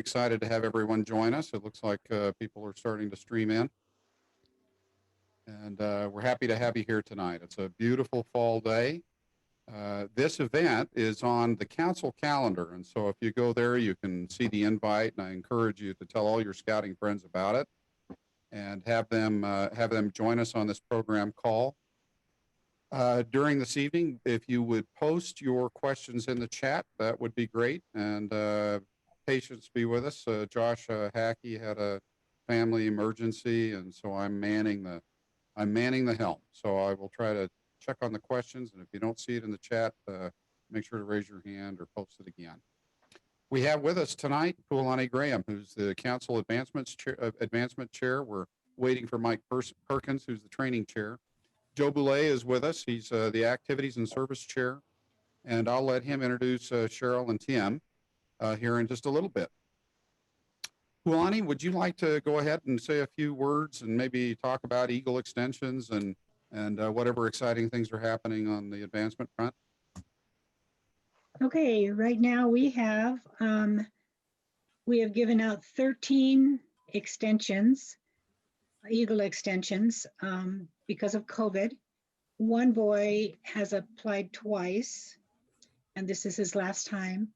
excited to have everyone join us. It looks like people are starting to stream in. And we're happy to have you here tonight. It's a beautiful fall day. This event is on the council calendar, and so if you go there, you can see the invite, and I encourage you to tell all your scouting friends about it and have them join us on this program call. During this evening, if you would post your questions in the chat, that would be great, and patience be with us. Josh Hackey had a family emergency, and so I'm manning the helm. So I will try to check on the questions, and if you don't see it in the chat, make sure to raise your hand or post it again. We have with us tonight Pualani Graham, who's the Council Advancement Chair. We're waiting for Mike Perkins, who's the Training Chair. Joe Bouley is with us. He's the Activities and Service Chair, and I'll let him introduce Sheryl and Tim here in just a little bit. Pualani, would you like to go ahead and say a few words and maybe talk about Eagle extensions and whatever exciting things are happening on the advancement front? Okay, right now we have given out 13 extensions, Eagle extensions, because of COVID. One boy has applied twice, and this is his last time.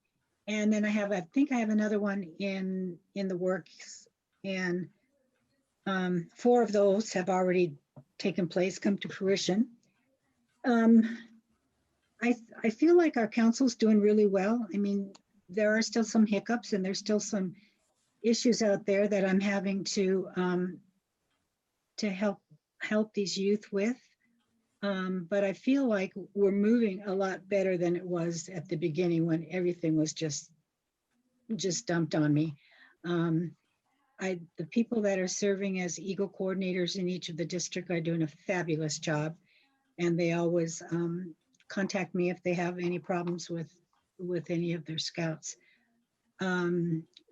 And then I think I have another one in the works, and 4 of those have already taken place, come to fruition. I feel like our council's doing really well. I mean, there are still some hiccups and there's still some issues out there that I'm having to help these youth with. But I feel like we're moving a lot better than it was at the beginning when everything was just dumped on me. The people that are serving as Eagle coordinators in each of the district are doing a fabulous job, and they always contact me if they have any problems with any of their scouts.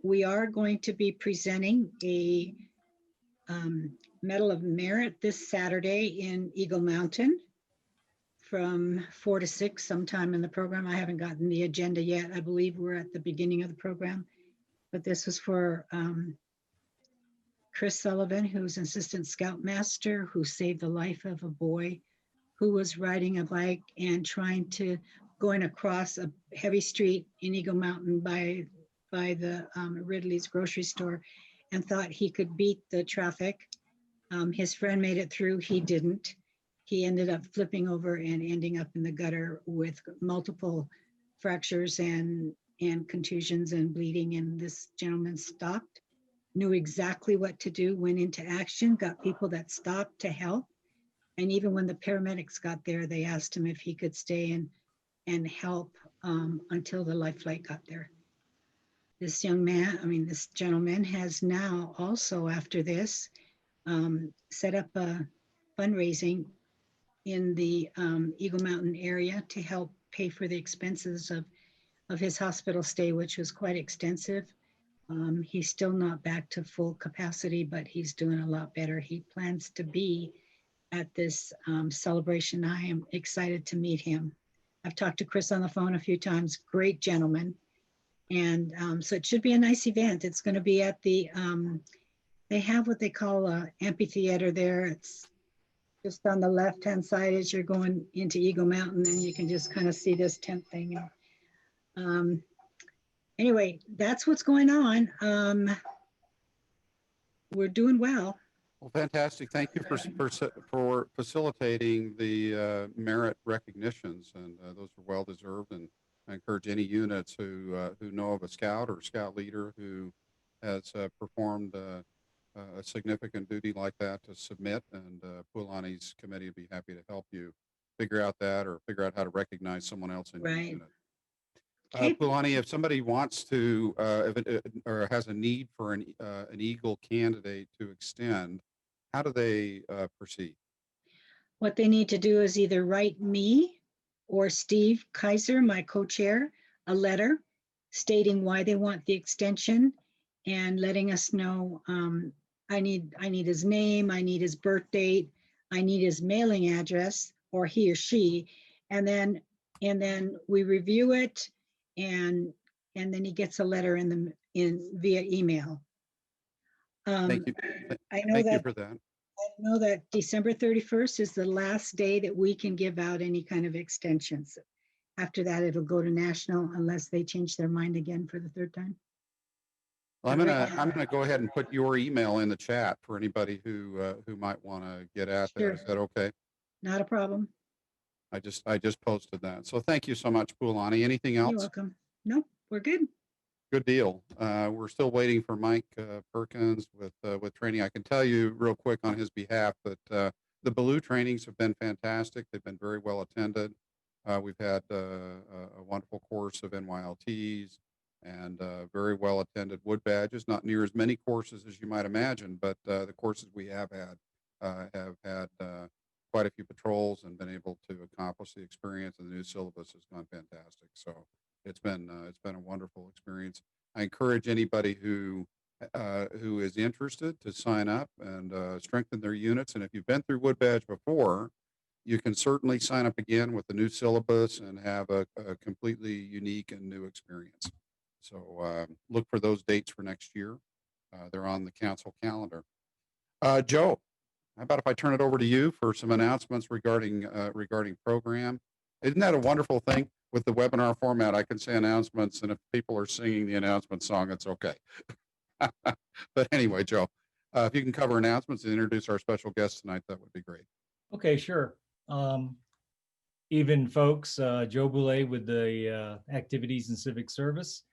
We are going to be presenting a Medal of Merit this Saturday in Eagle Mountain from 4 to 6 sometime in the program. I haven't gotten the agenda yet. I believe we're at the beginning of the program, but this was for Chris Sullivan, who's an assistant scoutmaster who saved the life of a boy who was riding a bike and going across a heavy street in Eagle Mountain by the Ridley's grocery store, and thought he could beat the traffic. His friend made it through, he didn't. He ended up flipping over and ending up in the gutter with multiple fractures and contusions and bleeding, and this gentleman stopped, knew exactly what to do, went into action, got people that stopped to help. And even when the paramedics got there, they asked him if he could stay and help until the life flight got there. This gentleman has now also, after this, set up a fundraising in the Eagle Mountain area to help pay for the expenses of his hospital stay, which was quite extensive. He's still not back to full capacity, but he's doing a lot better. He plans to be at this celebration. I am excited to meet him. I've talked to Chris on the phone a few times, great gentleman. And so it should be a nice event. It's going to be at the, they have what they call an amphitheater there. It's just on the left-hand side as you're going into Eagle Mountain, and you can just kind of see this tent thing. Anyway, that's what's going on. We're doing well. Well, fantastic. Thank you for facilitating the merit recognitions, and those are well deserved. And I encourage any units who know of a scout or scout leader who has performed a significant duty like that to submit, and Pualani's committee would be happy to help you figure out that or figure out how to recognize someone else in your unit. Pualani, if somebody wants to or has a need for an Eagle candidate to extend, how do they proceed? What they need to do is either write me or Steve Kaiser, my co-chair, a letter stating why they want the extension and letting us know. I need his name, I need his birth date, I need his mailing address, or he or she, and then we review it, and then he gets a letter in in via email. Thank you. I know Thank you that for that. December 31st is the last day that we can give out any kind of extensions. After that, it'll go to national unless they change their mind again for the third time. Well, But right I'm now, gonna go ahead and put your email in the chat for anybody who might want to get at that. sure, Is that okay? not a problem. I just posted that. So thank you so much, Pualani. Anything You're else? welcome. Nope, we're good. Good deal. We're still waiting for Mike Perkins with training. I can tell you real quick on his behalf that the Bouley trainings have been fantastic. They've been very well attended. We've had a wonderful course of NYLTs and very well attended wood badges. Not near as many courses as you might imagine, but the courses we have had quite a few patrols and been able to accomplish the experience. And the new syllabus has gone fantastic. So it's been a wonderful experience. I encourage anybody who is interested to sign up and strengthen their units. And if you've been through wood badge before, you can certainly sign up again with the new syllabus and have a completely unique and new experience. So look for those dates for next year. They're on the council calendar. Joe, how about if I turn it over to you for some announcements regarding program? Isn't that a wonderful thing with the webinar format? I can say announcements, and if people are singing the announcement song, it's okay. But anyway, Joe, if you can cover announcements and introduce our special guest tonight, that would be great. Okay, sure. Even folks, Joe Bouley with the Activities and Civic Service.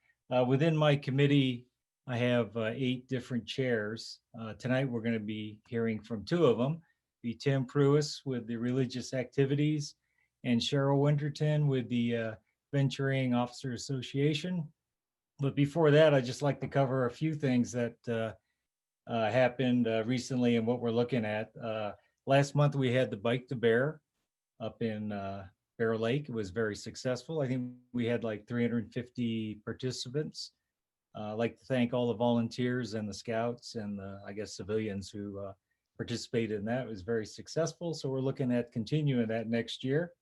Within my committee, I have 8 different chairs. Tonight, we're going to be hearing from 2 of them, the Tim Pruess with the Religious Activities and Sheryl Winterton with the Venturing Officer Association. But before that, I'd just like to cover a few things that happened recently and what we're looking at. Last month, we had the Bike to Bear up in Bear Lake. It was very successful. I think we had like 350 participants. I'd like to thank all the volunteers and the scouts and the, I guess, civilians who participated in that. It was very successful. So we're looking at continuing that next year.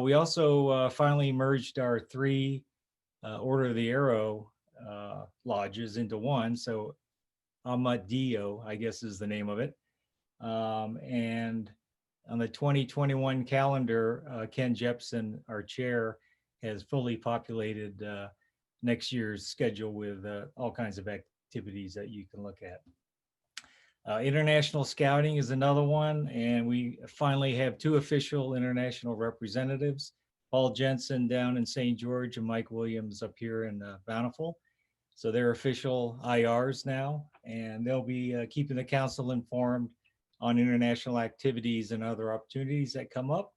We also finally merged our 3 Order of the Arrow lodges into one. So Amadio, I guess is the name of it. And on the 2021 calendar, Ken Jepson, our chair, has fully populated next year's schedule with all kinds of activities that you can look at. International Scouting is another one, and we finally have 2 official international representatives, Paul Jensen down in St. George and Mike Williams up here in Bountiful. So they're official IRs now, and they'll be keeping the council informed on international activities and other opportunities that come up.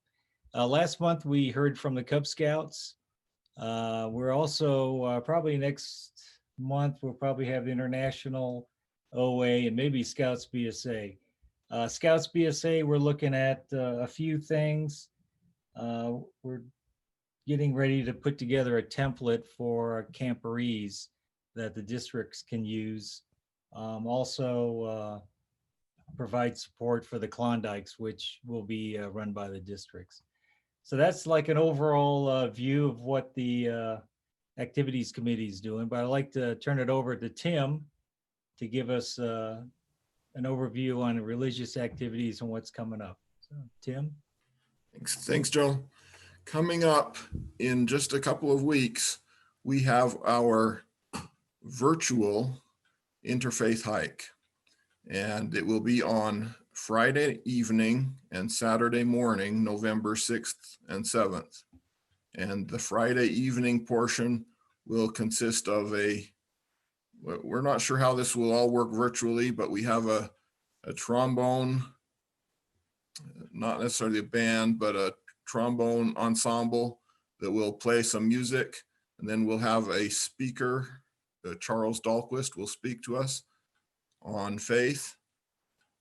Last month, we heard from the Cub Scouts. We're also probably next month, we'll probably have the International OA and maybe Scouts BSA. Scouts BSA, we're looking at a few things. We're getting ready to put together a template for camporees that the districts can use. Also provide support for the Klondikes, which will be run by the districts. So that's like an overall view of what the activities committee is doing, but I'd like to turn it over to Tim to give us an overview on religious activities and what's coming up. So, Tim. Thanks, Joe. Coming up in just a couple of weeks, we have our virtual interfaith hike, and it will be on Friday evening and Saturday morning, November 6th and 7th. And the Friday evening portion will consist of we're not sure how this will all work virtually, but we have a trombone, not necessarily a band, but a trombone ensemble that will play some music. And then we'll have a speaker, Charles Dahlquist will speak to us on faith.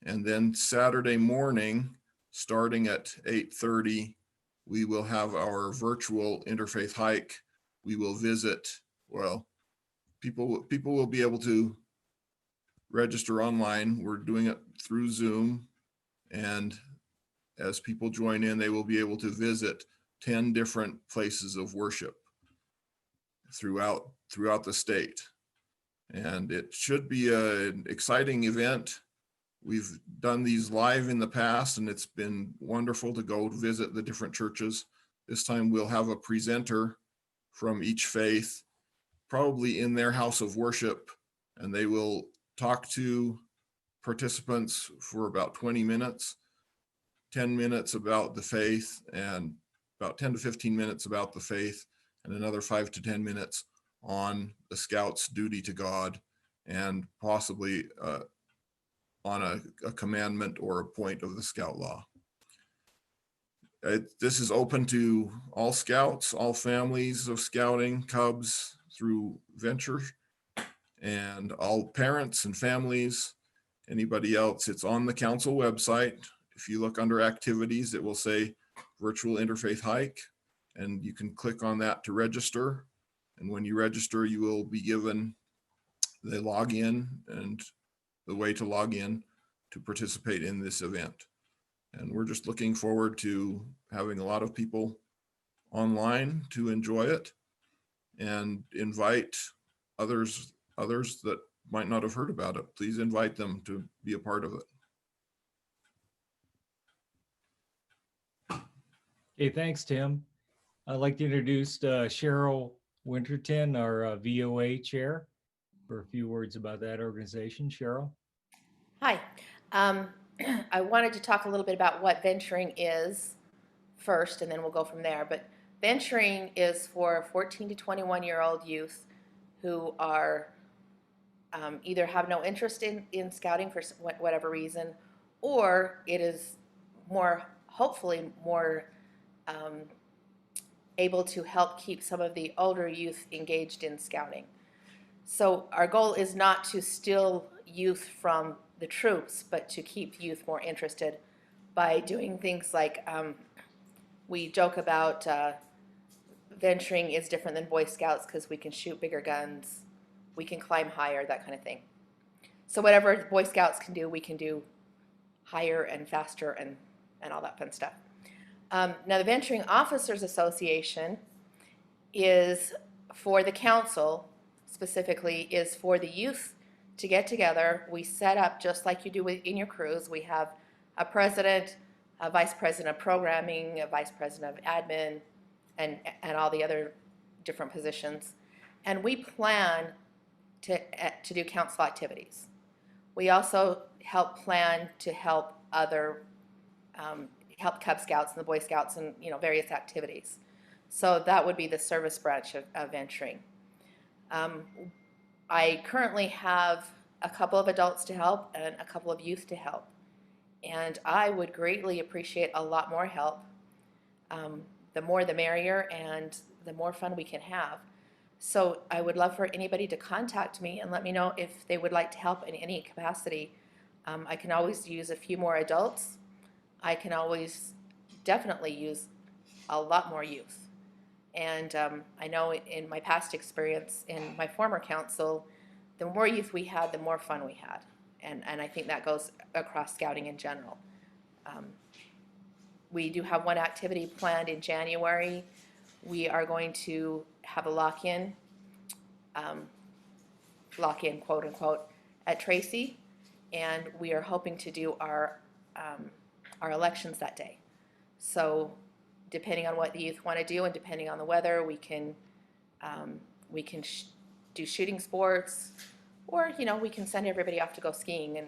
And then Saturday morning, starting at 8:30, we will have our virtual interfaith hike. We will visit, well, people will be able to register online. We're doing it through Zoom. And as people join in, they will be able to visit 10 different places of worship throughout the state. And it should be an exciting event. We've done these live in the past, and it's been wonderful to go visit the different churches. This time we'll have a presenter from each faith, probably in their house of worship, and they will talk to participants for about 20 minutes, 10 minutes about the faith, and about 10 to 15 minutes about the faith, and another 5 to 10 minutes on the Scouts' duty to God, and possibly on a commandment or a point of the Scout law. This is open to all Scouts, all families of Scouting, Cubs through Venture, and all parents and families, anybody else. It's on the council website. If you look under activities, it will say Virtual Interfaith Hike, and you can click on that to register. And when you register, you will be given the login and the way to log in to participate in this event. And we're just looking forward to having a lot of people online to enjoy it, and invite others that might not have heard about it. Please invite them to be a part of it. Hey, thanks, Tim. I'd like to introduce Sheryl Winterton, our VOA chair, for a few words about that organization. Sheryl. Hi. I wanted to talk a little bit about what venturing is first, and then we'll go from there. But venturing is for 14 to 21-year-old youth who are either have no interest in scouting for whatever reason, or it is hopefully more able to help keep some of the older youth engaged in scouting. So our goal is not to steal youth from the troops, but to keep youth more interested by doing things like we joke about venturing is different than Boy Scouts because we can shoot bigger guns, we can climb higher, that kind of thing. So whatever Boy Scouts can do, we can do higher and faster and all that fun stuff. Now the Venturing Officers Association is for the council, specifically is for the youth to get together. We set up just like you do in your crews. We have a president, a vice president of programming, a vice president of admin, and all the other different positions. And we plan to do council activities. We also help plan to help other help Cub Scouts and the Boy Scouts and various activities. So that would be the service branch of venturing. I currently have a couple of adults to help and a couple of youth to help. And I would greatly appreciate a lot more help. The more the merrier, and the more fun we can have. So I would love for anybody to contact me and let me know if they would like to help in any capacity. I can always use a few more adults. I can always definitely use a lot more youth. And I know in my past experience in my former council, the more youth we had, the more fun we had. And I think that goes across scouting in general. We do have one activity planned in January. We are going to have a lock-in, quote unquote, at Tracy. And we are hoping to do our elections that day. So depending on what the youth want to do and depending on the weather, we can do shooting sports, or we can send everybody off to go skiing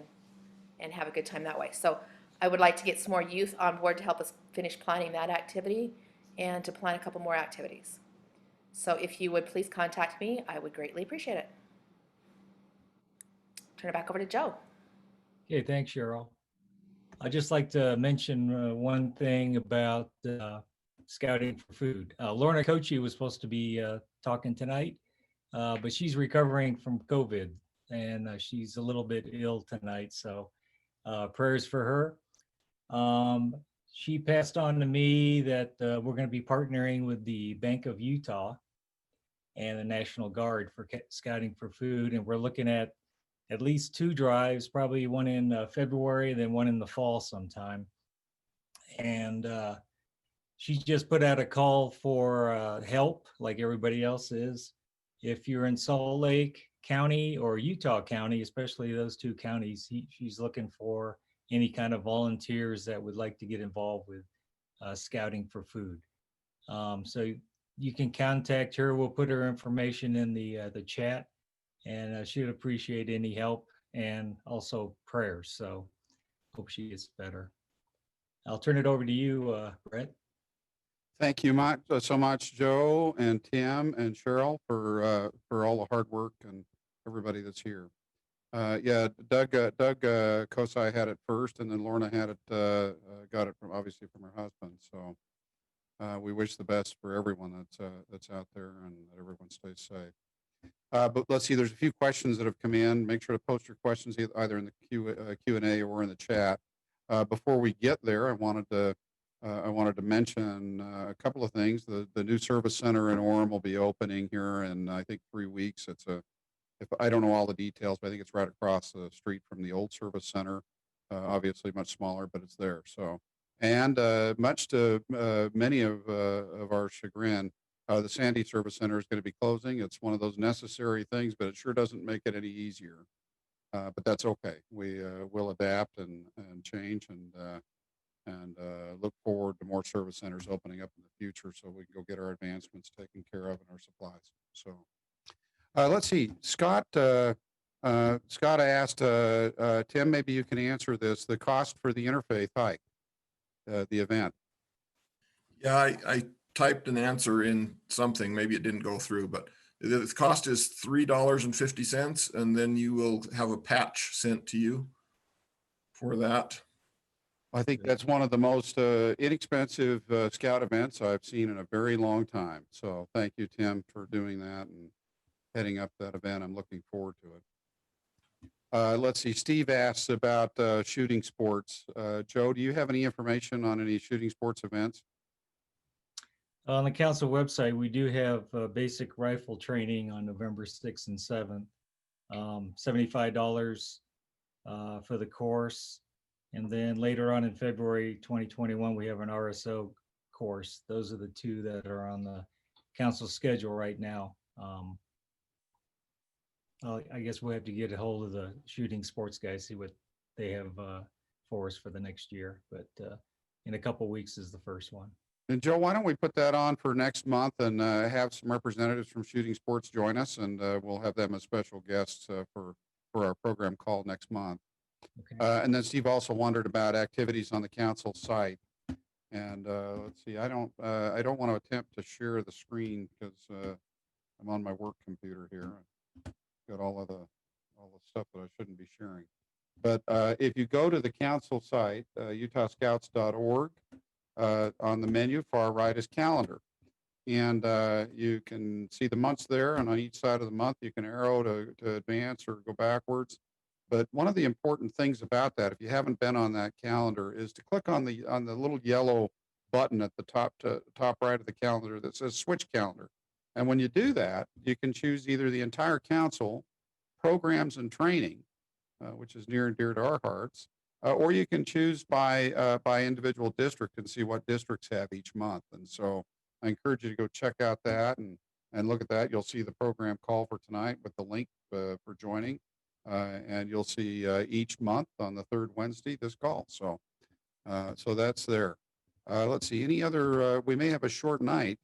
and have a good time that way. So I would like to get some more youth on board to help us finish planning that activity and to plan a couple more activities. So if you would please contact me, I would greatly appreciate it. Turn it back over to Joe. Okay, thanks, Sheryl. I'd just like to mention one thing about Scouting for Food. Lorna Kochi was supposed to be talking tonight, but she's recovering from COVID, and she's a little bit ill tonight, so prayers for her. She passed on to me that we're going to be partnering with the Bank of Utah and the National Guard for Scouting for Food, and we're looking at least 2 drives, probably one in February, then one in the fall sometime. And she just put out a call for help, like everybody else is. if you're in Salt Lake County or Utah County, especially those two counties, she's looking for any kind of volunteers that would like to get involved with scouting for food. So you can contact her. We'll put her information in the chat, and she'd appreciate any help and also prayers. So hope she gets better. I'll turn it over to you, Brett. Thank you so much, Joe and Tim and Cheryl for all the hard work and everybody that's here. Yeah, Doug Kosai had it first, and then Lorna had it got it from obviously from her husband. So we wish the best for everyone that's out there, and that everyone stays safe. But let's see, there's a few questions that have come in. Make sure to post your questions either in the Q&A or in the chat. Before we get there, I wanted to mention a couple of things. The new service center in Orem will be opening here in I think 3 weeks. If I don't know all the details, but I think it's right across the street from the old service center. Obviously much smaller, but it's there. So, and much to many of our chagrin, the Sandy Service Center is going to be closing. It's one of those necessary things, but it sure doesn't make it any easier. But that's okay. We will adapt and change and look forward to more service centers opening up in the future, so we can go get our advancements taken care of and our supplies. So let's see, Scott asked, Tim, maybe you can answer this, the cost for the interfaith hike, the event. Yeah, I typed an answer in something, maybe it didn't go through, but the cost is $3.50, and then you will have a patch sent to you for that. I think that's one of the most inexpensive scout events I've seen in a very long time. So thank you, Tim, for doing that and heading up that event. I'm looking forward to it. Let's see, Steve asks about shooting sports. Joe, do you have any information on any shooting sports events? On the council website, we do have basic rifle training on November 6th and 7th. $75 for the course. And then later on in February 2021, we have an RSO course. Those are the two that are on the council schedule right now. I guess we'll have to get a hold of the shooting sports guys, see what they have for us for the next year. But in a couple of weeks is the first one. And Joe, why don't we put that on for next month and have some representatives from shooting sports join us, and we'll have them as special guests for our program call next month. Okay. And then Steve also wondered about activities on the council site. And let's see, I don't want to attempt to share the screen because I'm on my work computer here. I've got all the stuff that I shouldn't be sharing. But if you go to the council site, utahscouts.org, on the menu, far right is calendar. And you can see the months there, and on each side of the month, you can arrow to advance or go backwards. But one of the important things about that, if you haven't been on that calendar, is to click on the little yellow button at the top right of the calendar that says Switch Calendar. And when you do that, you can choose either the entire council, programs and training, which is near and dear to our hearts, or you can choose by individual district and see what districts have each month. And so I encourage you to go check out that and look at that. You'll see the program call for tonight with the link for joining. And you'll see each month on the third Wednesday this call. So that's there. Let's see, any other, we may have a short night.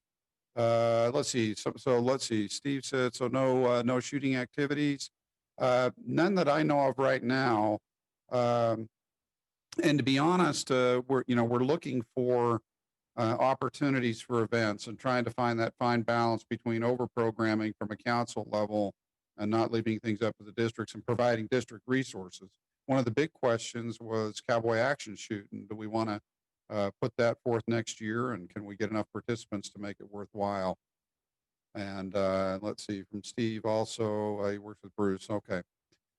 Let's see, so let's see, Steve said, so no shooting activities. None that I know of right now. And to be honest, we're looking for opportunities for events and trying to find that fine balance between over programming from a council level and not leaving things up to the districts and providing district resources. One of the big questions was cowboy action shooting. Do we want to put that forth next year, and can we get enough participants to make it worthwhile? And let's see, from Steve also, he works with Pruess. Okay.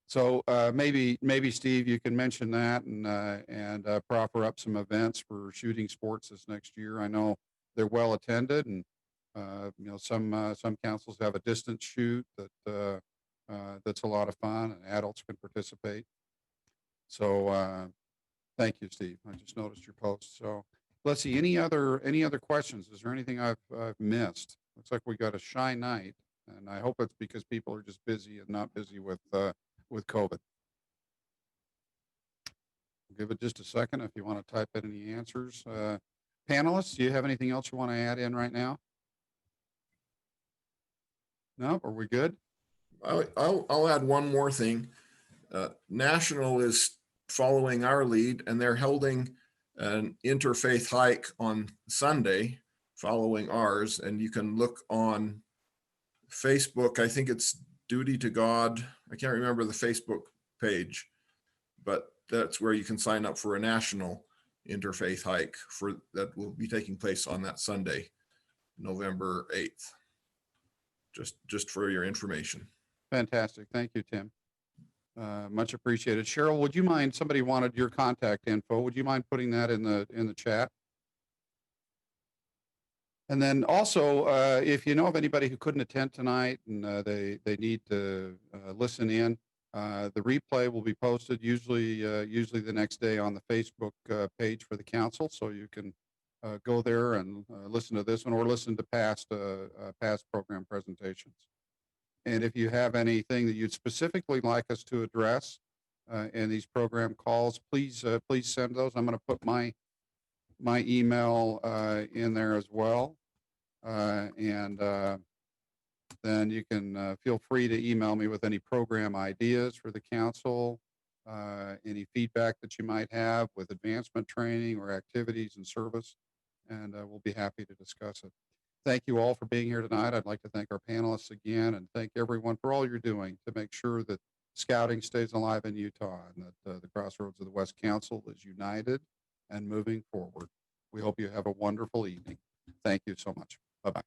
So maybe Steve, you can mention that and proffer up some events for shooting sports this next year. I know they're well attended, and some councils have a distance shoot that's a lot of fun, and adults can participate. So thank you, Steve. I just noticed your post. So let's see, any other questions? Is there anything I've missed? Looks like we got a shy night. And I hope it's because people are just busy and not busy with COVID. Give it just a second if you want to type in any answers. Panelists, do you have anything else you want to add in right now? No, are we good? I'll add one more thing. National is following our lead, and they're holding an interfaith hike on Sunday following ours. And you can look on Facebook. I think it's Duty to God. I can't remember the Facebook page, but that's where you can sign up for a national interfaith hike that will be taking place on that Sunday, November 8th. Just for your information. Fantastic. Thank you, Tim. Much appreciated. Sheryl, would you mind, somebody wanted your contact info. Would you mind putting that in the chat? And then also, if you know of anybody who couldn't attend tonight and they need to listen in, the replay will be posted usually the next day on the Facebook page for the council, so you can go there and listen to this one or listen to past program presentations. And if you have anything that you'd specifically like us to address in these program calls, please send those. I'm going to put my email in there as well. Then you can feel free to email me with any program ideas for the council, any feedback that you might have with advancement training or activities and service, and we'll be happy to discuss it. Thank you all for being here tonight. I'd like to thank our panelists again and thank everyone for all you're doing to make sure that scouting stays alive in Utah and that the Crossroads of the West Council is united and moving forward. We hope you have a wonderful evening. Thank you so much. Bye-bye.